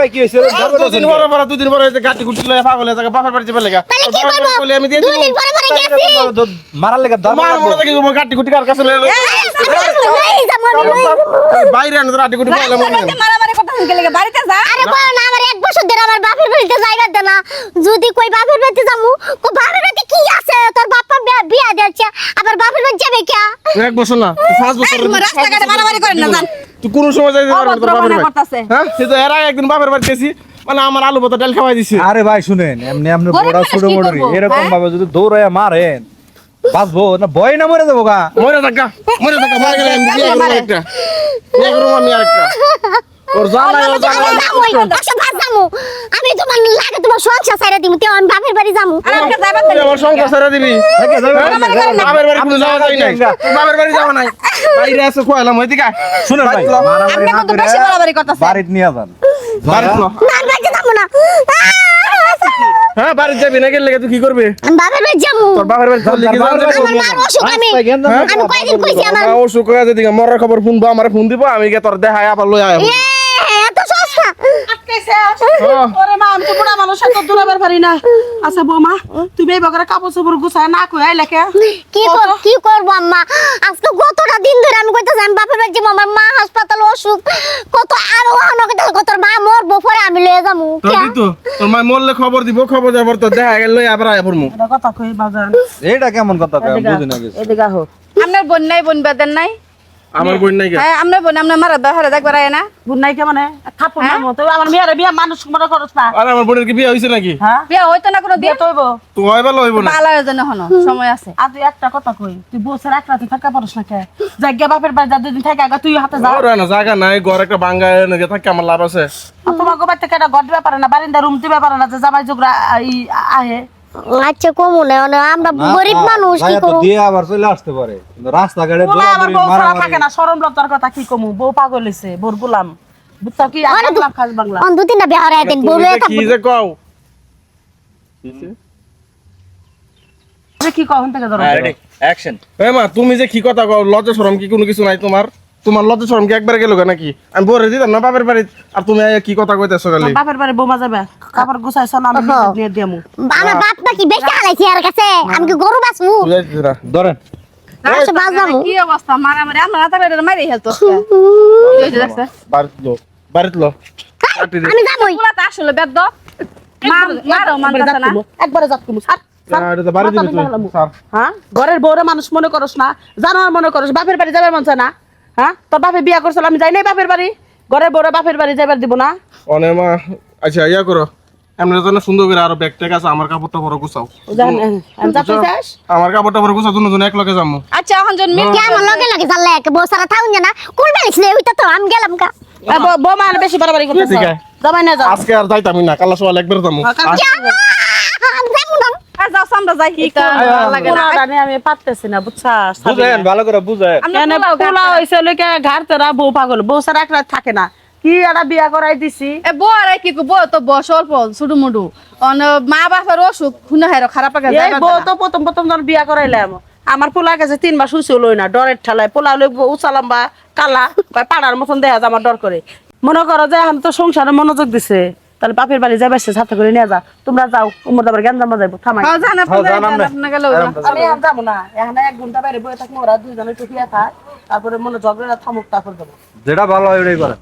ভাই কি হইছে দুদিন পরে হইছে গাটি গুটি লয়ে পাগল হয়ে যায় বাপের বাড়ি যাবে লাগা বলে আমি দিয়ে দিই মারার লাগা দাম মার মরে দেখি গাটি গুটি কার কাছে লয়ে বাইরে আন গাটি গুটি পাইলে মনে মারামারি কথা শুনকে লাগে বাড়িতে যা আরে বল না আমার এক বছর ধরে আমার বাপের বাড়িতে যাইবার দে না যদি কই বাপের বাড়িতে যামু কো বাপের বাড়িতে কি আছে তোর বাপা বিয়া দিয়েছে আবার বাপের বাড়ি যাবে কি এক বছর না 5 বছর রাস্তাঘাটে মারামারি করেন না জান তুই কোন সময় যাইতে পারবি তোর বাপের বাড়ি করতেছে হ্যাঁ তুই তো এর আগে একদিন বাপের বাড়ি গেছি মানে আমার আলু ভাত ডাল খাওয়াই দিছে আরে ভাই শুনেন এমনি আপনি বড় ছোট মোটরি এরকম ভাবে যদি দৌড়ায় মারেন বাঁচবো না ভয় না মরে যাবো গা মরে থাকা মরে গেলে আমি বিয়ে করব একটা বিয়ে করব আমি আরেকটা ওর জামাই আমি তোমার লাগে তোমার সংসার ছেড়ে দিমু তে আমি বাপের বাড়ি যামু আরে আপনি যাবেন তুই আমার সংসার ছেড়ে দিবি বাপের বাড়ি কোনো যাওয়া যায় নাই বাপের বাড়ি যাওয়া নাই বাইরে এসে খোয়ালাম ওইদিকে শুনেন ভাই মারামারি না আপনি করে বেশি মারামারি করতেছেন বাড়িতে নিয়ে যান বাড়ি তো না বাড়িতে যাবো না হ্যাঁ বাড়ি যাবি না গেলে তুই কি করবি আমি বাপের বাড়ি যাবো তোর বাপের বাড়ি চলে কি যাবে আমার মার অসুখ আমি কয়দিন কইছি আমার অসুখ হয়ে যেদিকে মরার খবর ফোনবো আমার ফোন দিব আমি গিয়ে তোর দেখাই আবার লই আয় এত সস্তা আটকাইছে ওরে মা আমি তো বুড়া মানুষ এত দূরাবার পারি না আচ্ছা বৌমা তুমি এই বগরে কাপড় চোপড় গুছায় না কই আইলা কে কি করব আম্মা আজকে কতটা দিন ধরে আমি কইতাছি আমি বাপের বাড়ি যাবো আমার মা হাসপাতাল অসুখ কত আর ওহানো কইতাছে কত মা মরবো পরে আমি লয়ে যামু তোর মা মরলে খবর দিব খবর যাবার তো দেখা গেল আবার আয় পড়মু এটা কথা কই বাজান এইটা কেমন কথা কয় বুঝি না কিছু এদিকে হোক আপনার বোন নাই বোন বেদেন নাই আমার বোন নাই হ্যাঁ আমরা বোন আমরা মারা বাহারে দেখবার আয় না বোন নাই কে মানে থাপ্পড় মারমু তো আমার মেয়ের বিয়া মানুষ মনে করছ না আর আমার বোনের কি বিয়ে হইছে নাকি হ্যাঁ বিয়া হইতো না কোনো দিয়ে বিয়া তো হইব তো হইবা লইব না পালার জন্য হনো সময় আছে আর তুই একটা কথা কই তুই বসে এক রাতে থাকা পারছ না কে জায়গা বাপের বাড়ি যা দুদিন থাকা আগে তুই হাতে যা আর না জায়গা নাই ঘর একটা ভাঙা নাকি থাকে আমার লাভ আছে আর তোমার গোবার থেকে একটা গড ব্যাপারে না বারিন্দা রুম দিবে পারে না যে জামাই জোগরা আহে আচ্ছা কমু না আমরা গরিব মানুষ কি তো করব দিয়ে আবার চলে আসতে পারে কিন্তু রাস্তাঘাটে পোলা আমার দৌড়াদৌড়ি বউ ছাড়া মারামারি থাকে না শরম লজ্জার কথা কি কমু বউ পাগল হইছে বোর গুলাম বুঝছো কি বাংলা খাস বাংলা অন দুতিনটা বিয়া হরে দিন বলে কি যে কও কি কখন থেকে ধরো অ্যাকশন এ মা তুমি যে কি কথা কও লজ্জা শরম কি কোনো কিছু নাই তোমার তোমার লজ্জা শরম কি একবার গেল নাকি আমি বরে দিতাম না বাপের বাড়ি আর তুমি কি কথা কইতেছো খালি বাপের বাড়ি বৌমা যাবে কাপড় গুছাইছ না আমি নিজে নিয়ে দিমু আমার বাপ নাকি বেশি হালাইছি আর কাছে আমি কি গরু বাসমু ধরেন আচ্ছা বাজামু কি অবস্থা মারামারি আমরা না থাকলে মারি হেলতো বাড়িত লো আমি যাবই পুরা তা আসলে বেদ মারো মানতাছ না একবারে যাত তুমি বাড়ি দিবি তুই স্যার হ্যাঁ ঘরের বউরে মানুষ মনে করস না জানোয়ার মনে করস বাপের বাড়ি যাবার মন চায় না হ্যাঁ তোর বাপে বিয়া করছিল আমি যাই নাই বাপের বাড়ি ঘরের বউরে বাপের বাড়ি যাবার দিব না অনে মা আচ্ছা ইয়া করো এমনি তো সুন্দর করে আরো ব্যাগ ট্যাগ আছে আমার কাপড়টা বড় গুছাও আমার কাপড়টা বড় গুছাও দুজন এক লগে যামু আচ্ছা এখন জন মিল কি আমার লগে লগে জানলে এক বসারা থাউন না কোন বালিশ নে ওইটা তো আমি গেলাম কা বৌমা আর বেশি বাড়াবাড়ি করতেছে ঠিক আছে। যাবাই না যাও আজকে আর যাইতাম না কালা সকাল একবার যামু যাও আমরা যাই লাগে না আমি পারতেছি না বুঝছাস বুঝেন ভালো করে বুঝেন পোলা হয়েছে লোকে ঘাট তোরা বউ পাগল বউ সারা এক রাত থাকে না কি একটা বিয়া করাই দিছি এ বউ আর কি বউ তো বস অল্প ছুটু মুডু মা বাপের অসুখ শুনে হেরো খারাপ লাগে এই বউ তো প্রথম প্রথম যখন বিয়া করাইলাম আমার পোলার কাছে 3 মাস শুইছে লই না ডরের ঠালায় পোলা লই উচালাম বা কালা বা পাড়ার মতন দেখা যায় আমার ডর করে মনে করো যে এখন তো সংসারে মনোযোগ দিছে তাহলে বাপের বাড়ি যাবে সাথে করে নিয়ে যা তোমরা যাও উমর দাবার জ্ঞান জামা যাইবো থামাই জানা গেল আমি এখন যাবো না এখানে 1 ঘন্টা বাইরে বসে থাকবো ওরা দুইজনে একটু শুয়ে থাক তারপরে মনে ঝগড়া থামুক তারপর যাবো যেটা ভালো হয় ওটাই করেন